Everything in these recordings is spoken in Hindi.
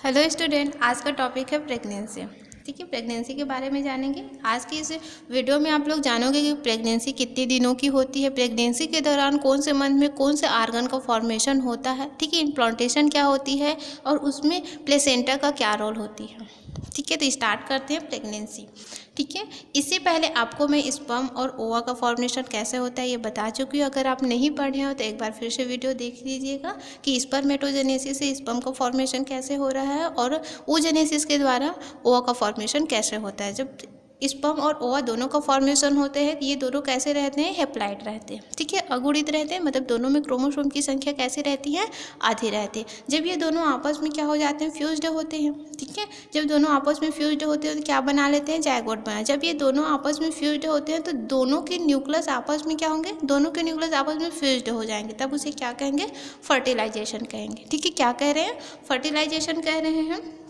हेलो स्टूडेंट, आज का टॉपिक है प्रेगनेंसी। ठीक है, प्रेगनेंसी के बारे में जानेंगे। आज की इस वीडियो में आप लोग जानोगे कि प्रेगनेंसी कितने दिनों की होती है, प्रेगनेंसी के दौरान कौन से मंथ में कौन से आर्गन का फॉर्मेशन होता है, ठीक है, इम्प्लांटेशन क्या होती है और उसमें प्लेसेंटा का क्या रोल होती है। ठीक है, तो स्टार्ट करते हैं प्रेगनेंसी। ठीक है, इससे पहले आपको मैं स्पर्म और ओवा का फॉर्मेशन कैसे होता है ये बता चुकी हूँ। अगर आप नहीं पढ़े हो तो एक बार फिर से वीडियो देख लीजिएगा कि स्पर्मेटोजेनेसिस से स्पर्म का फॉर्मेशन कैसे हो रहा है और ooजेनेसिस के द्वारा ओवा का फॉर्मेशन कैसे होता है। जब स्पर्म और ओवा दोनों का फॉर्मेशन होते हैं, ये दोनों कैसे रहते हैं, हैप्लॉइड रहते हैं। ठीक है, अगुणित रहते हैं, मतलब दोनों में क्रोमोसोम की संख्या कैसे रहती है, आधी रहती है। जब ये दोनों आपस में क्या हो जाते हैं, फ्यूज्ड होते हैं। ठीक है, जब दोनों आपस में फ्यूज्ड होते हैं तो क्या बना लेते हैं, जायगोट बना। जब ये दोनों आपस में फ्यूज्ड होते हैं तो दोनों के न्यूक्लियस आपस में क्या होंगे, दोनों के न्यूक्लियस आपस में फ्यूज्ड हो जाएंगे, तब उसे क्या कहेंगे, फर्टिलाइजेशन कहेंगे। ठीक है, क्या कह रहे हैं, फर्टिलाइजेशन कह रहे हैं।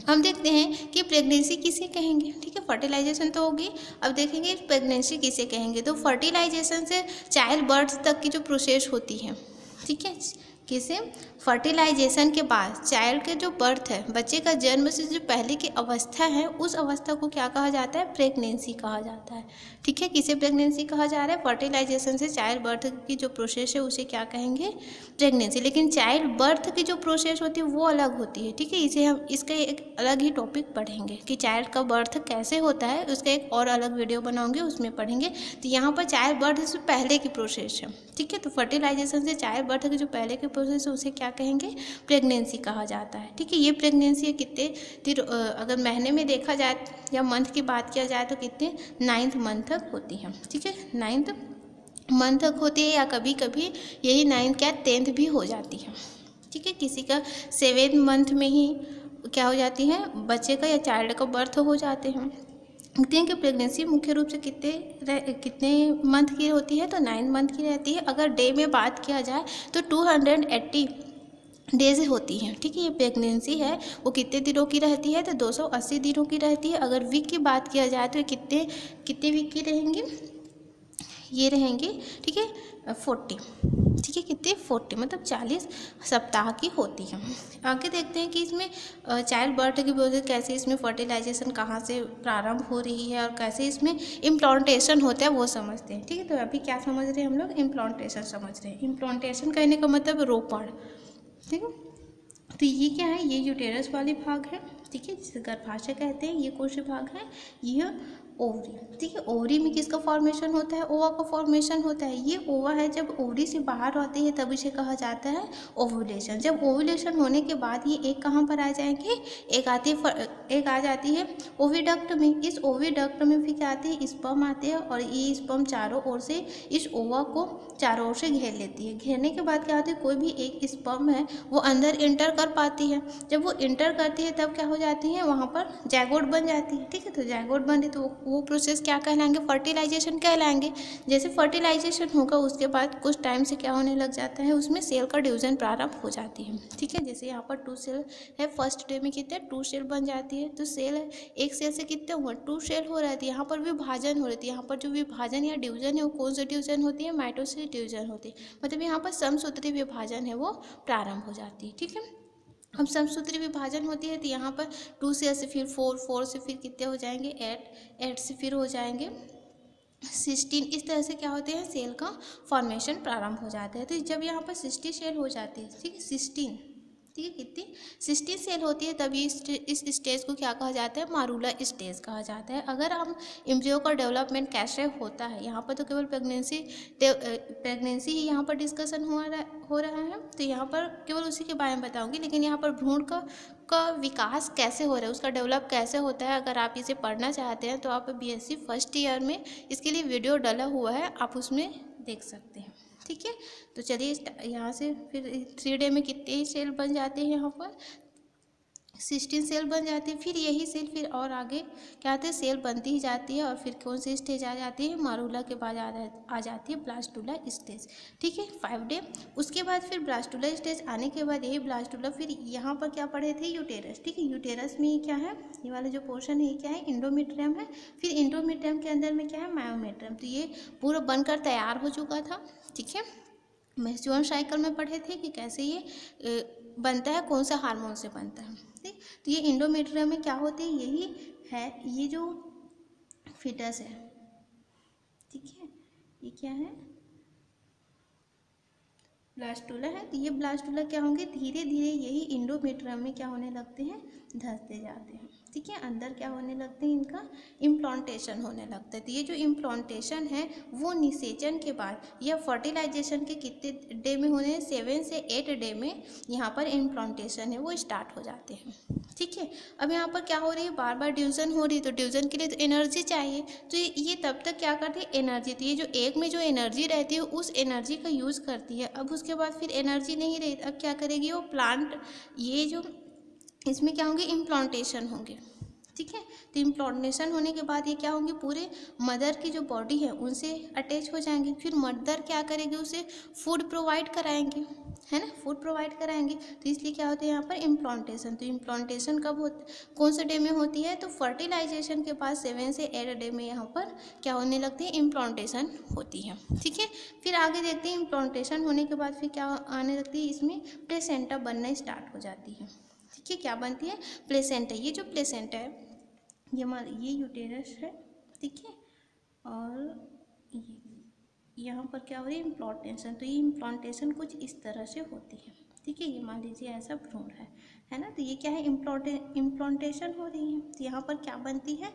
हम देखते हैं कि प्रेगनेंसी किसे कहेंगे। ठीक है, फर्टिलाइजेशन तो होगी, अब देखेंगे प्रेगनेंसी किसे कहेंगे। तो फर्टिलाइजेशन से चाइल्ड बर्थ तक की जो प्रोसेस होती है, ठीक है, किसे, फर्टिलाइजेशन के बाद चाइल्ड के जो बर्थ है, बच्चे का जन्म से जो पहले की अवस्था है, उस अवस्था को क्या कहा जाता है, प्रेगनेंसी कहा जाता है। ठीक है, किसे प्रेगनेंसी कहा जा रहा है, फर्टिलाइजेशन से चाइल्ड बर्थ की जो प्रोसेस है उसे क्या कहेंगे, प्रेगनेंसी। लेकिन चाइल्ड बर्थ की जो प्रोसेस होती है वो अलग होती है। ठीक है, इसे हम इसका एक अलग ही टॉपिक पढ़ेंगे कि चाइल्ड का बर्थ कैसे होता है, उसका एक और अलग वीडियो बनाऊंगे, उसमें पढ़ेंगे। तो यहाँ पर चाइल्ड बर्थ से पहले की प्रोसेस है। ठीक है, तो फर्टिलाइजेशन से चाइल्ड बर्थ की जो पहले की प्रोसेस है उसे क्या कहेंगे, प्रेगनेंसी कहा जाता है। ठीक है, ये प्रेगनेंसी कितने दिन, अगर महीने में देखा जाए या मंथ की बात किया जाए तो कितने 9th मंथ तक होती है। ठीक है, 9th मंथ तक होती है, या कभी कभी यही 9th क्या 10th भी हो जाती है। ठीक है, किसी का 7th मंथ में ही क्या हो जाती है, बच्चे का या चाइल्ड का बर्थ हो जाते हैं। देखते हैं कि प्रेगनेंसी मुख्य रूप से कितने मंथ की होती है, तो 9 मंथ की रहती है। अगर डे में बात किया जाए तो 280 डेज होती हैं। ठीक है, ये प्रेगनेंसी है वो कितने दिनों की रहती है, तो 280 दिनों की रहती है। अगर वीक की बात किया जाए तो कितने कितने वीक की रहेंगी, ये रहेंगी, ठीक है, 40। ठीक है, कितने 40 मतलब 40 सप्ताह की होती है। आगे देखते हैं कि इसमें चाइल्ड बर्थ की वजह कैसे इसमें फर्टिलाइजेशन कहाँ से प्रारंभ हो रही है और कैसे इसमें इम्प्लांटेशन होता है वो समझते हैं। ठीक है, तो अभी क्या समझ रहे हैं हम लोग, इम्प्लांटेशन समझ रहे हैं। इम्प्लांटेशन कहने का मतलब रोपण। ठीक है, तो ये क्या है, ये यूटेरस वाली भाग है। ठीक है, जिसे गर्भाशय कहते हैं। ये कौन से भाग है, यह ओवरी। ठीक है, ओवरी में किसका फॉर्मेशन होता है, ओवा का फॉर्मेशन होता है। ये ओवा है, जब ओवरी से बाहर आती है तब इसे कहा जाता है ओवुलेशन। जब ओवुलेशन होने के बाद ये एक कहाँ पर आ जाएंगे, एक आ जाती है ओविडक्ट में। इस ओविडक्ट में फिर क्या आती है, स्पर्म आते हैं और ये स्पर्म चारों ओर से इस ओवा को चारों ओर से घेर लेती है। घेरने के बाद क्या होती है, कोई भी एक स्पर्म है वो अंदर इंटर कर पाती है। जब वो इंटर करती है तब क्या हो जाती है, वहाँ पर जैगोट बन जाती है। ठीक है, तो जैगोट बने तो वो प्रोसेस क्या कहलाएंगे, फर्टिलाइजेशन कहलाएंगे। जैसे फर्टिलाइजेशन होगा उसके बाद कुछ टाइम से क्या होने लग जाता है, उसमें सेल का डिवीजन प्रारंभ हो जाती है। ठीक है, जैसे यहाँ पर 2 सेल है, फर्स्ट डे में कितने 2 सेल बन जाती है। तो सेल है, एक सेल से कितने हुआ 2 सेल हो रही है। यहाँ पर विभाजन हो रही है। यहाँ पर जो विभाजन या डिवीजन है वो कौन सी डिवीजन होती है, माइटोसिस डिवीजन होती है। मतलब यहाँ पर समसूत्री विभाजन है वो प्रारंभ हो जाती है। ठीक है, अब समसूत्री विभाजन होती है तो यहाँ पर 2 से फिर 4, 4 से फिर कितने हो जाएंगे 8, 8 से फिर हो जाएंगे 16। इस तरह से क्या होते हैं, सेल का फॉर्मेशन प्रारंभ हो जाता है। तो जब यहाँ पर 60 सेल हो जाते हैं, ठीक है 16, ठीक है कितनी 60 सेल होती है, तभी इस स्टेज को क्या कहा जाता है, मारूला स्टेज कहा जाता है। अगर हम एम्ब्रियो का डेवलपमेंट कैसे होता है, यहाँ पर तो केवल प्रेगनेंसी ही यहाँ पर डिस्कशन हो रहा है, तो यहाँ पर केवल उसी के बारे में बताऊंगी। लेकिन यहाँ पर भ्रूण का विकास कैसे हो रहा है, उसका डेवलप कैसे होता है, अगर आप इसे पढ़ना चाहते हैं तो आप BSc फर्स्ट ईयर में इसके लिए वीडियो डाला हुआ है, आप उसमें देख सकते हैं। ठीक है, तो चलिए यहाँ से फिर 3 डे में कितने सेल बन जाते हैं, यहाँ पर 16 सेल बन जाती है। फिर यही सेल फिर और आगे क्या होता है, सेल बनती ही जाती है और फिर कौन सी स्टेज आ जाती है, मारूला के बाद आ जाती है ब्लास्टुला स्टेज। ठीक है, 5 डे। उसके बाद फिर ब्लास्टुला स्टेज आने के बाद यही ब्लास्टुला, फिर यहाँ पर क्या पढ़े थे, यूटेरस। ठीक है, यूटेरस में ये क्या है, ये वाला जो पोर्शन है ये क्या है, इंडोमेट्रियम है। फिर इंडोमेट्रियम के अंदर में क्या है, मायोमेट्रियम। तो ये पूरा बनकर तैयार हो चुका था। ठीक है, मेंस्ट्रुअल साइकिल में पढ़े थे कि कैसे ये बनता है, कौन सा हार्मोन से बनता है। ठीक, तो ये एंडोमेट्रियम में क्या होती है, यही है, ये जो फीटस है, ठीक है, ये क्या है, ब्लास्टूला है। तो ये ब्लास्टूला क्या होंगे, धीरे धीरे यही एंडोमेट्रियम में क्या होने लगते हैं, धंसते जाते हैं। ठीक है, अंदर क्या होने लगते हैं, इनका इम्प्लांटेशन होने लगता है। तो ये जो इम्प्लांटेशन है वो निषेचन के बाद या फर्टिलाइजेशन के कितने डे में होने हैं, 7 से 8 डे में यहाँ पर इम्प्लांटेशन है वो स्टार्ट हो जाते हैं। ठीक है, अब यहाँ पर क्या हो रही है, बार बार डिवीजन हो रही है, तो डिवीजन के लिए तो एनर्जी चाहिए। तो ये तब तक क्या करती है, एनर्जी, तो ये जो एग में जो एनर्जी रहती है उस एनर्जी का यूज़ करती है। अब उसके बाद फिर एनर्जी नहीं रही, अब क्या करेगी वो प्लांट, ये जो इसमें क्या होंगे, इम्प्लांटेशन होंगे। ठीक है, तो इम्प्लांटेशन होने के बाद ये क्या होंगे, पूरे मदर की जो बॉडी है उनसे अटैच हो जाएंगे। फिर मदर क्या करेगी, उसे फूड प्रोवाइड कराएंगे, है ना, फूड प्रोवाइड कराएंगे। तो इसलिए क्या होता है यहाँ पर इम्प्लांटेशन। तो इम्प्लांटेशन कब होता, कौन से डे में होती है, तो फर्टिलाइजेशन के बाद 7 से 8 डे में यहाँ पर क्या होने लगती है, इम्प्लांटेशन होती है। ठीक है, फिर आगे देखते हैं, इम्प्लांटेशन होने के बाद फिर क्या आने लगती है, इसमें प्लेसेंटा बनना स्टार्ट हो जाती है। ठीक है, क्या बनती है, प्लेसेंटा। ये जो प्लेसेंटा है, ये मान, ये यूटेरस है, ठीक है, और ये यहाँ पर क्या हो रही है, इम्प्लांटेशन। तो ये इम्प्लांटेशन कुछ इस तरह से होती है। ठीक है, ये मान लीजिए ऐसा भ्रूण है ना, तो ये क्या है, इम्प्लांटेशन हो रही है। तो यहाँ पर क्या बनती है,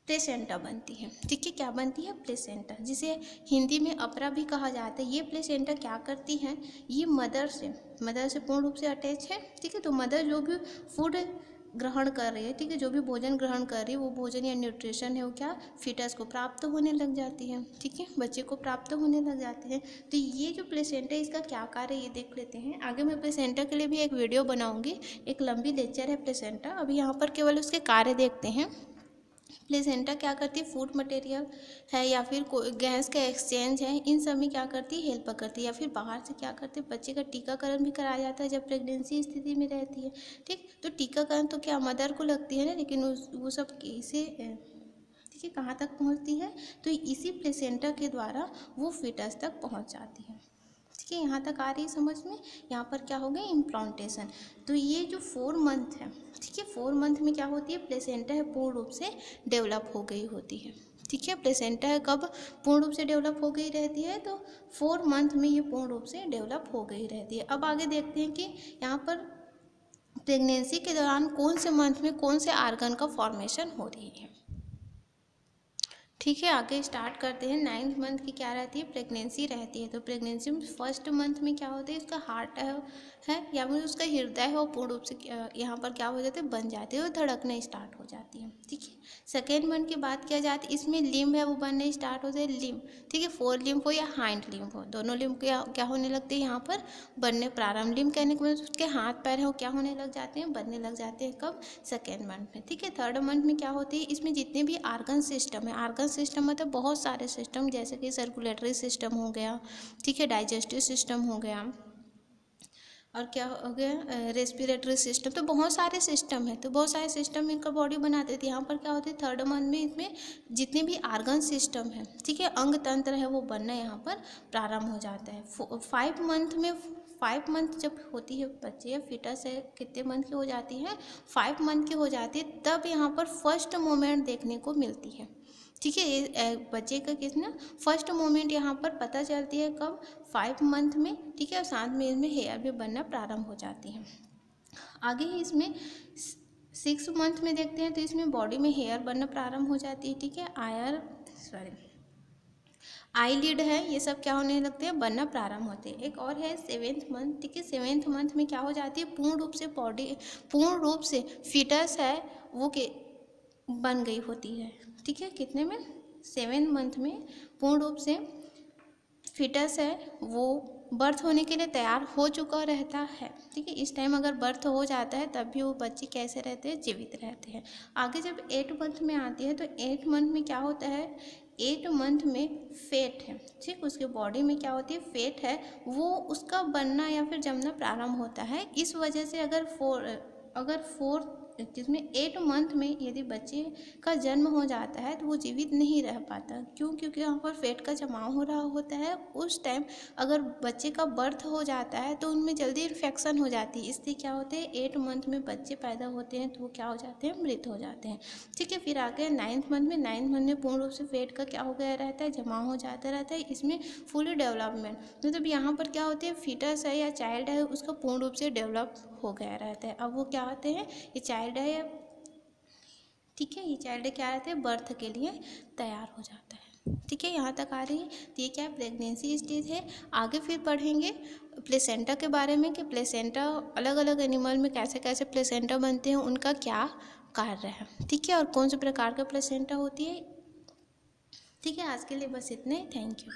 प्लेसेंटा बनती है। ठीक है, क्या बनती है, प्लेसेंटा, जिसे हिंदी में अपरा भी कहा जाता है। ये प्लेसेंटा क्या करती है, ये मदर से पूर्ण रूप से अटैच है। ठीक है, तो मदर जो भी फूड ग्रहण कर रही है, ठीक है, जो भी भोजन ग्रहण कर रही है वो भोजन या न्यूट्रिशन है वो क्या फीटस को प्राप्त होने लग जाती है। ठीक है, बच्चे को प्राप्त होने लग जाते हैं। तो ये जो प्लेसेंटा है इसका क्या कार्य है ये देख लेते हैं। आगे मैं प्लेसेंटा के लिए भी एक वीडियो बनाऊंगी, एक लंबी लेक्चर है प्लेसेंटा। अभी यहाँ पर केवल उसके कार्य देखते हैं। प्लेसेंटा क्या करती है, फूड मटेरियल है या फिर गैस का एक्सचेंज है, इन सब में क्या करती है, हेल्प करती है। या फिर बाहर से क्या करते हैं, बच्चे का टीकाकरण भी कराया जाता है जब प्रेगनेंसी स्थिति में रहती है। ठीक, तो टीकाकरण तो क्या मदर को लगती है ना, लेकिन वो सब कैसे, ठीक है, कहाँ तक पहुँचती है, तो इसी प्लेसेंटा के द्वारा वो फीटस तक पहुँच जाती है। ठीक है, यहाँ तक आ रही है समझ में। यहाँ पर क्या हो गया, इम्प्लांटेशन। तो ये जो 4 मंथ है, ठीक है, 4 मंथ में क्या होती है, प्लेसेंटा है पूर्ण रूप से डेवलप हो गई होती है। ठीक है, प्लेसेंटा है कब पूर्ण रूप से डेवलप हो गई रहती है, तो 4 मंथ में ये पूर्ण रूप से डेवलप हो गई रहती है। अब आगे देखते हैं कि यहाँ पर प्रेगनेंसी के दौरान कौन से मंथ में कौन से आर्गन का फॉर्मेशन हो रही है। ठीक है, आगे स्टार्ट करते हैं। 9th मंथ की क्या रहती है, प्रेगनेंसी रहती है। तो प्रेगनेंसी में फर्स्ट मंथ में क्या होता है, इसका हार्ट है या फिर उसका हृदय है वो पूर्ण रूप से यहाँ पर क्या हो जाते हैं, बन जाते हैं, वो धड़कने स्टार्ट हो जाती है। ठीक है, सेकेंड मंथ की बात किया जाती है, इसमें लिम्ब है वो बनने स्टार्ट होते हैं, लिम्ब। ठीक है, 4 लिम्ब हो या हाइंड लिम्ब हो, दोनों लिम्ब क्या होने लगते हैं, यहाँ पर बनने प्रारंभ। लिम्ब कहने के बाद उसके हाथ पैर है वो क्या होने लग जाते हैं, बनने लग जाते हैं। कब, सेकेंड मंथ में। ठीक है, थर्ड मंथ में क्या होती है, इसमें जितने भी आर्गन सिस्टम है, आर्गन सिस्टम मतलब बहुत सारे सिस्टम, जैसे कि सर्कुलेटरी सिस्टम हो गया, ठीक है, डाइजेस्टिव सिस्टम हो गया, और क्या हो गया, रेस्पिरेटरी सिस्टम, तो बहुत सारे सिस्टम है। तो बहुत सारे सिस्टम मिलकर बॉडी बनाते थे। यहाँ पर क्या होती है, थर्ड मंथ में इसमें जितने भी आर्गन सिस्टम है, ठीक है, अंग तंत्र है वो बनना यहाँ पर प्रारंभ हो जाता है। 5 मंथ में, 5 मंथ जब होती है बच्चे या फीटस है, कितने मंथ की हो जाती है, 5 मंथ की हो जाती है, तब यहाँ पर फर्स्ट मोमेंट देखने को मिलती है। ठीक है, ये बच्चे का कितना फर्स्ट मोमेंट यहाँ पर पता चलती है कब, 5 मंथ में। ठीक है, और साथ में इसमें हेयर भी बनना प्रारंभ हो जाती है। आगे ही इसमें 6 मंथ में देखते हैं, तो इसमें बॉडी में हेयर बनना प्रारंभ हो जाती है। ठीक है, आईलिड है, ये सब क्या होने लगते हैं, बनना प्रारंभ होते हैं। एक और है 7th मंथ। ठीक है, 7th मंथ में क्या हो जाती है, पूर्ण रूप से फीटस है वो के बन गई होती है। ठीक है, कितने में, 7 मंथ में पूर्ण रूप से फीटस है वो बर्थ होने के लिए तैयार हो चुका रहता है। ठीक है, इस टाइम अगर बर्थ हो जाता है तब भी वो बच्चे कैसे रहते हैं, जीवित रहते हैं। आगे जब 8 मंथ में आती है, तो 8 मंथ में क्या होता है, 8 मंथ में फेट है, ठीक, उसके बॉडी में क्या होती है, फेट है, वो उसका बनना या फिर जमना प्रारंभ होता है। इस वजह से अगर जिसमें 8 मंथ में यदि बच्चे का जन्म हो जाता है तो वो जीवित नहीं रह पाता। क्यों? क्योंकि यहाँ पर फैट का जमाव हो रहा होता है। उस टाइम अगर बच्चे का बर्थ हो जाता है तो उनमें जल्दी इन्फेक्शन हो जाती है, इसलिए क्या होते हैं 8 मंथ में बच्चे पैदा होते हैं तो वो क्या हो जाते हैं, मृत हो जाते हैं। ठीक है, फिर आगे 9th मंथ में पूर्ण रूप से फैट का क्या हो गया रहता है, जमाव हो जाता रहता है। इसमें फुली डेवलपमेंट मतलब यहाँ पर क्या होती है, फीटस है या चाइल्ड है उसका पूर्ण रूप से डेवलप हो गया रहता है। अब वो क्या होते हैं, ये चाइल्ड है या ठीक है, ये चाइल्ड क्या रहते हैं, बर्थ के लिए तैयार हो जाता है। ठीक है, यहाँ तक आ रही है। तो ये क्या प्रेगनेंसी स्टेज है। आगे फिर पढ़ेंगे प्लेसेंटा के बारे में कि प्लेसेंटा अलग अलग एनिमल में कैसे कैसे प्लेसेंटा बनते हैं, उनका क्या कार्य है। ठीक है, और कौन से प्रकार का प्लेसेंटा होती है। ठीक है, आज के लिए बस इतने। Thank you.